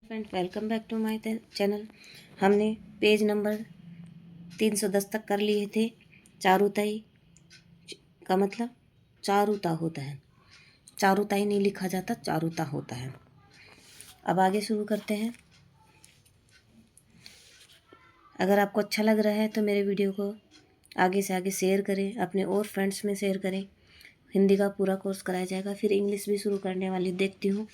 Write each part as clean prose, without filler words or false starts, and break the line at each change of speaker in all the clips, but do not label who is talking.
Friend, welcome back to my channel. हमने page number 310 तक कर लिए थे। चारुताई का मतलब चारुता होता है। चारुताई नहीं लिखा जाता, चारुता होता है। अब आगे शुरू करते हैं। अगर आपको अच्छा लग रहा है तो मेरे वीडियो को आगे से आगे शेयर करें, अपने और फ्रेंड्स में शेयर करें। हिंदी का पूरा कोर्स कराया जाएगा, फिर इंग्लिश भी शुरू करने वाली देखती हूँ।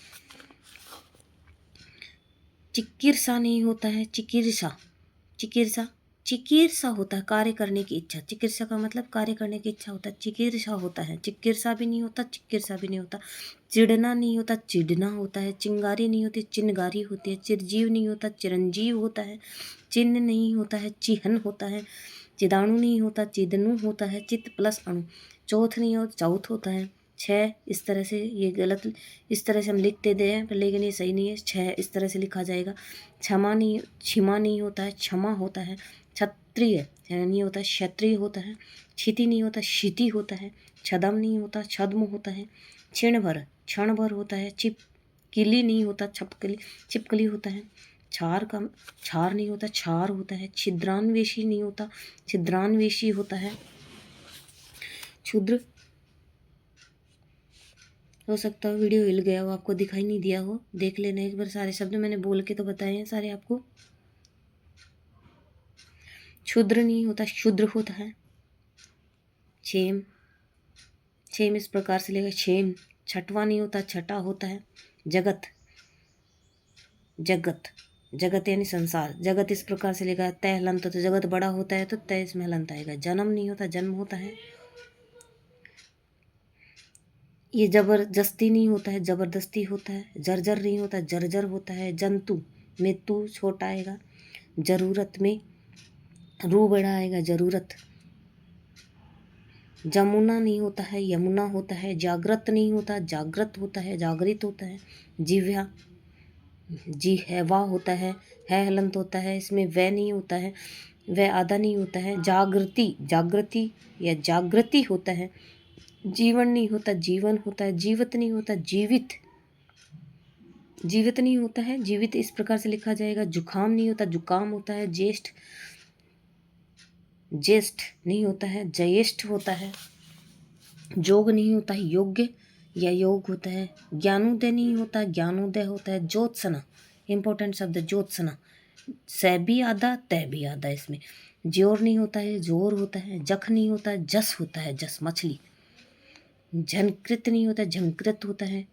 चिकित्सा नहीं होता है, चिकित्सा। चिकित्सा चिकित्सा होता है, कार्य करने की इच्छा। चिकित्सा का मतलब कार्य करने की इच्छा होता है। चिकित्सा होता है, चिकित्सा भी नहीं होता, चिकित्सा भी नहीं होता। चिढ़ना नहीं होता, चिढ़ना होता है। चिंगारी नहीं होती, चिनगारी होती है। चिरजीव नहीं होता, चिरंजीव होता है। चिन्ह नहीं होता है, चिहन होता है। चिदाणु नहीं होता, चिदनु होता है। चित्त प्लस अणु। चौथ नहीं होता, चौथ होता है। छः इस तरह से, ये गलत, इस तरह से हम लिखते दे हैं लेकिन ये सही नहीं है। छः इस तरह से लिखा जाएगा। क्षमा नहीं, क्षमा नहीं होता है, क्षमा होता है। क्षत्रिय नहीं होता, क्षत्रिय होता है। क्षिति नहीं होता, क्षिति होता है। छदम नहीं होता, छद्म होता है। क्षण भर होता है। छिपकली नहीं होता, छपकली छिपकली होता है। छार नहीं होता, छार होता है। छिद्रान्वेषी नहीं होता, छिद्रान्वेषी होता है। क्षुद्र हो सकता हो वीडियो हिल गया हो, आपको दिखाई नहीं दिया हो, देख लेना एक बार। सारे शब्द मैंने बोल के तो बताए हैं सारे आपको। क्षुद्र नहीं होता, क्षुद्र होता है। क्षेम, क्षेम इस प्रकार से लेगा, क्षेम। छठवा नहीं होता, छठा होता है। जगत, जगत, जगत यानी संसार। जगत इस प्रकार से लेगा, तय हलंत। तो जगत बड़ा होता है तो तय इसमें हलंत आएगा। जन्म नहीं होता, जन्म होता है। ये जबरदस्ती नहीं होता है, जबरदस्ती होता है। जर्जर नहीं होता, जर्जर होता है। जंतु, मृत्यु छोटा आएगा। जरूरत में रू बड़ा आएगा, जरूरत। जमुना नहीं होता है, यमुना होता है। जागृत नहीं होता, जागृत होता है, जागृत होता है। जिह्वा, जी है वाह होता है हलंत होता है। इसमें वह नहीं होता है, वह आधा नहीं होता है। जागृति, जागृति या जागृति होता है। जीवन नहीं होता, जीवन होता है। जीवित नहीं होता, जीवित, जीवित नहीं होता है, जीवित इस प्रकार से लिखा जाएगा। जुखाम नहीं होता, जुकाम होता है। ज्येष्ठ, ज्येष्ठ नहीं होता है, ज्येष्ठ होता है। जोग नहीं होता है, योग्य या योग होता है। ज्ञानोदय नहीं होता, ज्ञानोदय होता है। ज्योत्सना, इंपॉर्टेंट शब्द ज्योत्सना। सै भी आधा, तय भी आधा। इसमें जोर नहीं होता है, जोर होता है। जख नहीं होता है, जस होता है, जस मछली। झनकृत नहीं होता, झंकृत होता है।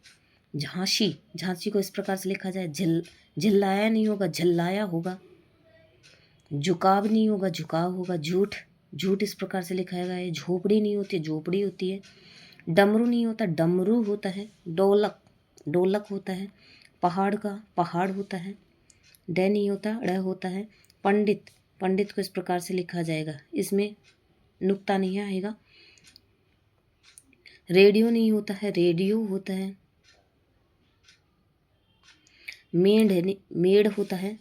झांसी, झांसी को इस प्रकार से लिखा जाए, झिल्लाया नहीं होगा, झल्लाया होगा। झुकाव नहीं होगा, झुकाव होगा। झूठ, झूठ इस प्रकार से लिखा है। झोपड़ी नहीं होती, झोपड़ी होती है। डमरू नहीं होता, डमरू होता है। ढोलक, ढोलक होता है। पहाड़ का पहाड़ होता है। ड नहीं होता, ड़ होता है। पंडित, पंडित को इस प्रकार से लिखा जाएगा, इसमें नुक्ता नहीं आएगा। रेडियो नहीं होता है, रेडियो होता है। मेढ़ होता है।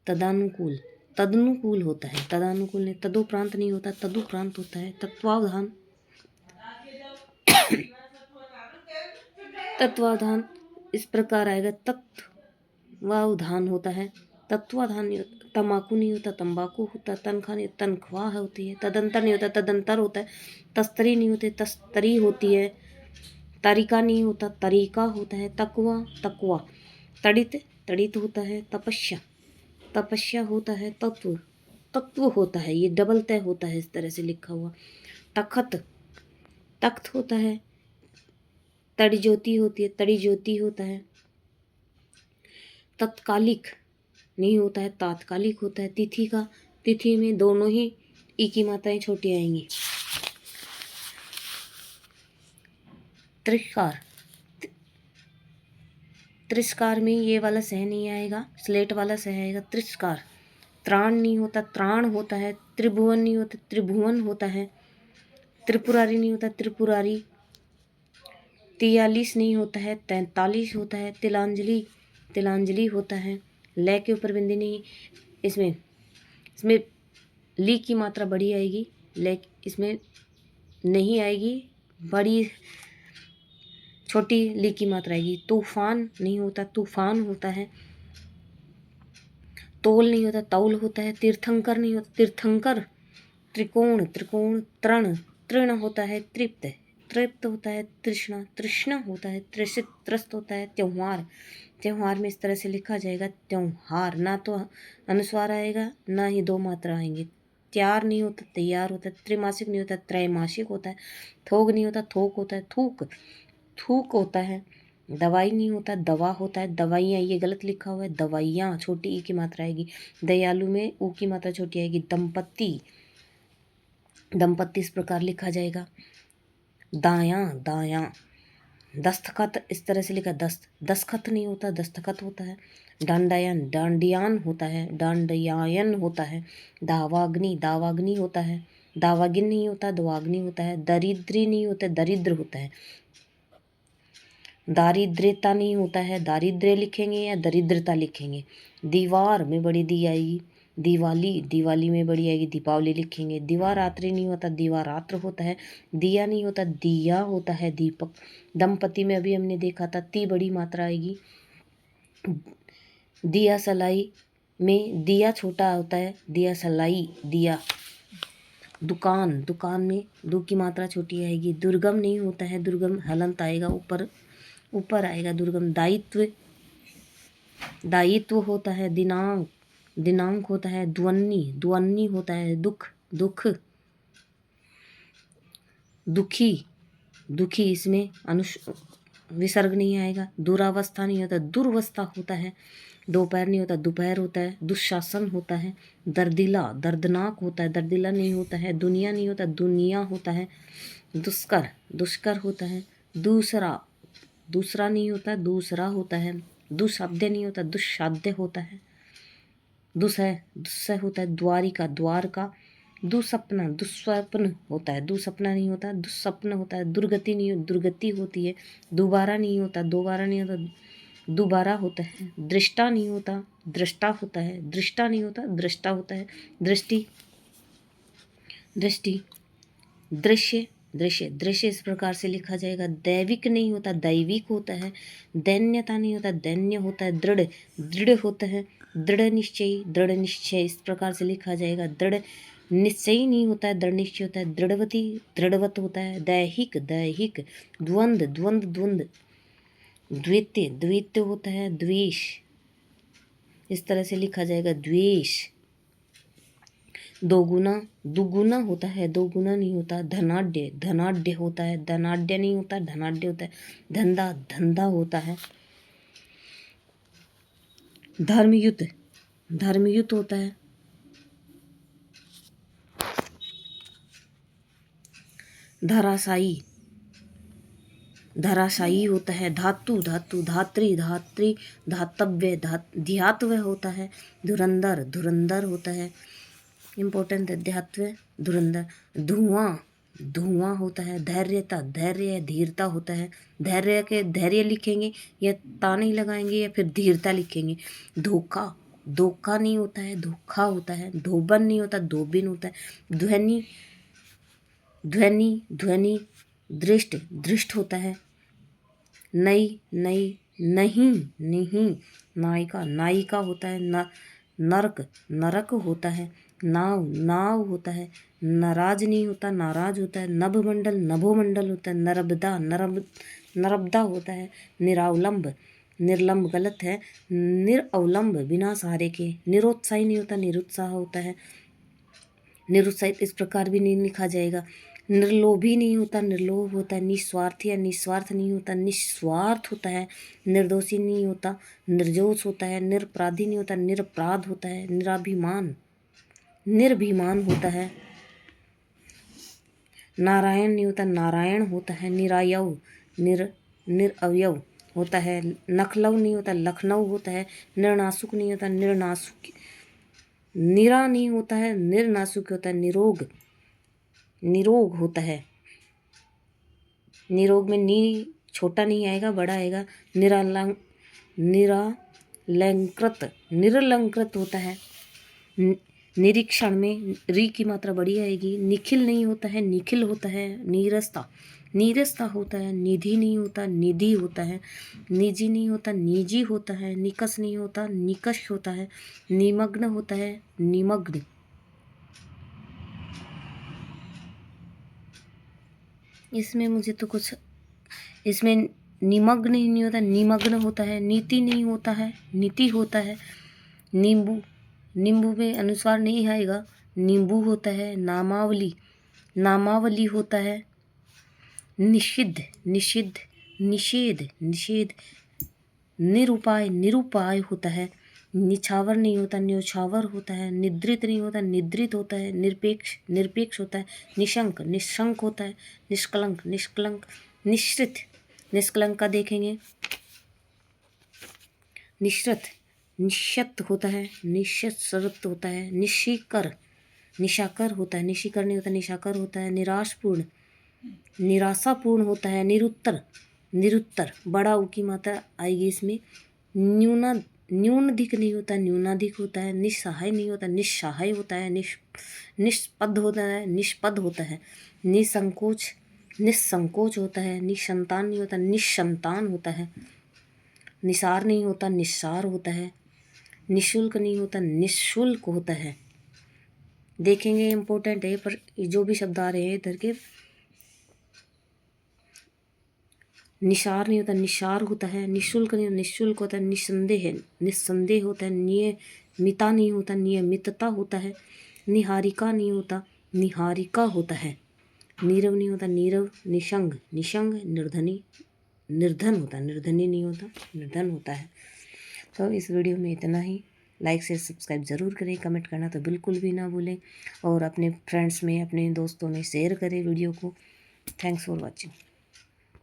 तदानुकूल, तदनुकूल होता है। तदानुकूल नहीं, तदुपरांत नहीं होता, तदुपरांत होता है। तत्वावधान, तत्वावधान इस प्रकार आएगा। तत्वावधान होता है। तत्वावधान नहीं होता। तम्बाकू नहीं होता, तंबाकू होता। तनख्वाह नहीं, तनख्वाह होती है। तदंतर नहीं होता, तदंतर होता है। तस्तरी नहीं होती, तस्तरी होती है। तरीका नहीं होता, तरीका होता है। तकवा, तकवा। तड़ित, तड़ित होता है। तपस्या, तपस्या होता है। तत्व, तत्व होता है। ये डबल तय होता है इस तरह से लिखा हुआ। तखत, तख्त होता है। तड़ी ज्योति होती है, तड़ी ज्योति होता है। तत्कालिक नहीं होता है, तात्कालिक होता है। तिथि का, तिथि में दोनों ही ई की मात्राएं छोटी आएंगी। त्रिस्कार, त्रिस्कार में ये वाला सह नहीं आएगा, स्लेट वाला सह आएगा। त्रिस्कार। त्राण नहीं होता, त्राण होता है। त्रिभुवन नहीं होता, त्रिभुवन होता है। त्रिपुरारी नहीं होता, त्रिपुरारी। 43 नहीं होता है, 43 होता है। तिलांजलि, तिलांजलि होता है। लय के ऊपर बिंदी नहीं, इसमें इसमें ली की मात्रा बड़ी आएगी, लय इसमें नहीं आएगी, बड़ी छोटी ली की मात्रा आएगी। तूफान नहीं होता, तूफान होता है। तोल नहीं होता तौल होता है। तीर्थंकर नहीं होता तीर्थंकर। त्रिकोण त्रिकोण। तृण तृण होता है। तृप्त तृप्त होता है। तृष्णा तृष्णा होता है। त्रसित त्रस्त होता है। त्योहार त्योहार में इस तरह से लिखा जाएगा त्योहार, ना तो अनुस्वार आएगा ना ही दो मात्रा आएंगे। त्यार नहीं होता तैयार होता है। त्रिमासिक नहीं होता त्रैमासिक होता है। थोक नहीं होता थोक होता है। थूक थूक होता है। दवाई नहीं होता दवा होता है। दवाइयाँ ये गलत लिखा हुआ है, दवाइयाँ छोटी ई की मात्रा आएगी। दयालु में ऊ की मात्रा छोटी आएगी। दंपत्ति दंपत्ति इस प्रकार लिखा जाएगा। दायां दायां। दस्तखत इस तरह से लिखा दस्तखत नहीं होता दस्तखत होता है। डांडायन डांडियान होता है। डांडयायन होता है। दावाग्नि दावाग्नि होता है। दावागिन नहीं होता दवाग्नि होता है। दरिद्री नहीं होता दरिद्र होता है। दारिद्र्यता नहीं होता है दारिद्र्य लिखेंगे या दरिद्रता लिखेंगे। दीवार में बड़ी दी आएगी। दिवाली दिवाली में बड़ी आएगी। दीपावली लिखेंगे। दिवारात्रि नहीं होता दीवारात्र होता है। दिया नहीं होता दिया होता है। दीपक दंपति में अभी हमने देखा था ती बड़ी मात्रा आएगी। दिया सलाई में दिया छोटा होता है। दिया सलाई दिया। दुकान दुकान में दो की मात्रा छोटी आएगी। दुर्गम नहीं होता है दुर्गम हलंत आएगा ऊपर ऊपर आएगा दुर्गम। दायित्व दायित्व होता है। दिनांक दिनांक होता है। द्वन्नी द्वन्नी होता है। दुख दुख दुखी दुखी इसमें विसर्ग नहीं आएगा। दुरावस्था नहीं होता दुर्वस्था होता है। दोपहर नहीं होता दोपहर होता है। दुशासन होता है। दर्दिला दर्दनाक होता है। दर्दिला नहीं होता है। दुनिया नहीं होता दुनिया होता है। दुष्कर दुष्कर होता है। दूसरा दूसरा नहीं होता दूसरा होता है। दुशाद्य नहीं होता दुशाद्य होता है। दुसह दुस्सह होता है। द्वारिका द्वारका। दुसपना दुस्वप्न होता है। दुसपना नहीं होता दुस्सपन होता है। दुर्गति नहीं दुर्गति होती है। दोबारा नहीं होता दोबारा नहीं होता दोबारा होता है। दृष्टा नहीं होता दृष्टा होता है। दृष्टा नहीं होता दृष्टा होता है। दृष्टि दृष्टि दृश्य दृश्य दृश्य इस प्रकार से लिखा जाएगा। दैविक नहीं होता दैविक होता है। दैन्यता नहीं होता दैन्य होता है। दृढ़ दृढ़ होता है। दृढ़ निश्चय इस प्रकार से लिखा जाएगा। दृढ़ निश्चय नहीं होता है दृढ़ निश्चय होता है। दृढ़वती दृढ़वत होता है। दैहिक दैहिक। द्वंद्व द्वंद्व द्वंद्व। द्वितीय द्वितीय होता है। द्वेष इस तरह से लिखा जाएगा द्वेष। दोगुना दुगुना होता है दोगुना नहीं होता। धनाढ्य धनाढ्य होता है। धनाढ्य नहीं होता धनाढ्य होता है। धंधा धंधा होता है। धर्मयुत धर्मयुत होता है। धराशायी धराशायी होता है। धातु धातु धात्री धात्री धातव्य ध्यात्व होता है। धुरंधर धुरंधर होता है। इम्पोर्टेंट अध्यात्व धुरंधर। धुआं धुआं होता है। धैर्यता धैर्य धीरता होता है। धैर्य के धैर्य लिखेंगे या ता नहीं लगाएंगे या फिर धीरता लिखेंगे। धोखा धोखा नहीं होता है धोखा होता है। धोबन नहीं होता धोबिन होता है। ध्वनि ध्वनि ध्वनि। दृष्ट दृष्ट होता है। नई नई नहीं नहीं। नायिका नायिका होता है। नरक नरक होता है। नाव नाव होता है। नाराज नहीं होता नाराज होता है। नभमंडल नभोमंडल होता है। नर्मदा नर्मदा होता है। निरावलंब निर्लंब गलत है। निरअवलंब बिना सहारे के। निरुत्साही नहीं होता निरुत्साह होता है। निरुत्साहित इस प्रकार भी नहीं लिखा जाएगा। निर्लोभी नहीं होता निर्लोभ होता है। निस्वार्थी या निस्वार्थ नहीं होता निस्वार्थ होता है। निर्दोषी नहीं होता निर्दोष होता है। निरपराधी नहीं होता निरपराध होता है। निराभिमान निर्भिमान होता है। नारायण नहीं होता नारायण होता है। निरायव निरअवयव होता है। नखलव नहीं होता लखनऊ होता है। निर्नासुक नहीं होता निर्नासुक। निरा नहीं होता है निर्नासुक होता है। निरोग निरोग होता है। निरोग में नी छोटा नहीं आएगा बड़ा आएगा। निरालंकृत निरलंकृत होता है। निरीक्षण में री की मात्रा बड़ी आएगी। निखिल नहीं होता है, निखिल होता है। नीरसता, नीरसता होता है। निधि नहीं होता, निधि होता है। निजी नहीं होता, निजी होता है। निकस नहीं होता, निकष होता है। निमग्न होता है, निमग्न। इसमें मुझे तो कुछ, इसमें निमग्न ही नहीं होता, निमग्न होता है। नीति नहीं होता है, नीति होता है। नींबू, नींबू में अनुस्वार नहीं आएगा, नींबू होता है। नामावली, नामावली होता है। निषिद्ध, निषिद्ध, निषेध, निषेध। निरुपाय, निरुपाय होता है। निछावर नहीं होता, न्योछावर होता है। निद्रित नहीं होता, निद्रित होता है। निरपेक्ष, निरपेक्ष होता है। निशंक, निशंक होता है। निष्कलंक, निष्कलंक। निश्रित, निष्कलंक का देखेंगे। निश्रत, निश्चत होता है। निश्चत सरत होता है। निशिकर, निशाकर होता है। निशिकर नहीं होता, निशाकर होता है। निराशपूर्ण, निराशापूर्ण होता है। निरुत्तर, निरुत्तर बड़ा ऊ की मात्रा आएगी इसमें। न्यूना, न्यूनाधिक नहीं होता, न्यूनाधिक होता है। निस्सहाय नहीं होता, निस्सहाय होता है। निष्पद होता है, निष्पद होता है। निसंकोच, निसंकोच होता है। निसंतान नहीं होता, निसंतान होता है। निसार नहीं होता, निस्सार होता है। निशुल्क नहीं होता, निःशुल्क होता है। देखेंगे, इम्पोर्टेंट है, पर जो भी शब्द आ रहे हैं इधर के, निसार नहीं होता, निसार होता है। निःशुल्क नहीं, निःशुल्क होता है। निसंदेह, निस्संदेह होता है। नियमिता नहीं होता, नियमितता होता है। निहारिका नहीं होता, निहारिका होता है। नीरव नहीं होता, नीरव। निशंग, निशंग। निर्धनी, निर्धन होता है। निर्धनी नहीं होता, निर्धन होता है। तो इस वीडियो में इतना ही। लाइक शेयर सब्सक्राइब ज़रूर करें, कमेंट करना तो बिल्कुल भी ना भूलें, और अपने फ्रेंड्स में, अपने दोस्तों में शेयर करें वीडियो को। Thanks for watching.